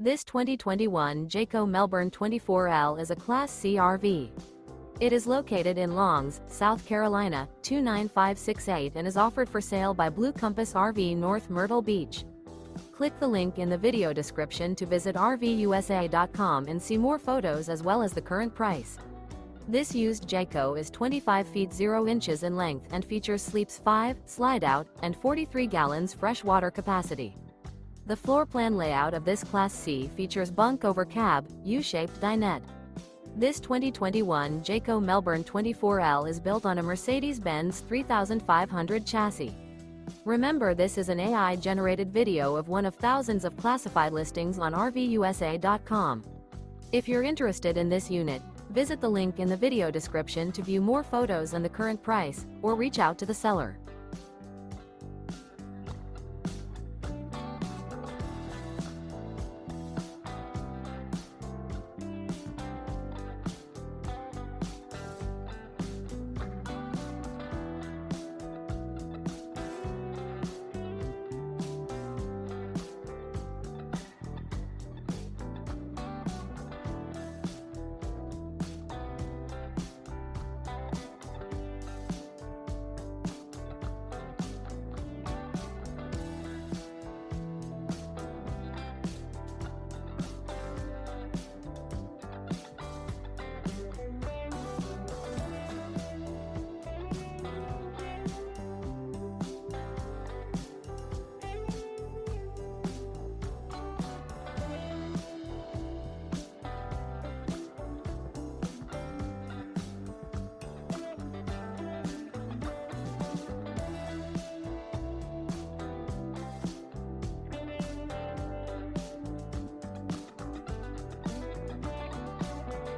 This 2021 Jayco Melbourne 24L is a Class C RV. It is located in Longs, South Carolina, 29568 and is offered for sale by Blue Compass RV North Myrtle Beach. Click the link in the video description to visit RVUSA.com and see more photos as well as the current price. This used Jayco is 25 feet 0 inches in length and features sleeps 5, Slideout, and 43 gallons fresh water capacity. The floor plan layout of this Class C features bunk over cab, U-shaped dinette. This 2021 Jayco Melbourne 24L is built on a Mercedes-Benz 3500 chassis. Remember, this is an AI-generated video of one of thousands of classified listings on RVUSA.com. If you're interested in this unit, visit the link in the video description to view more photos and the current price, or reach out to the seller.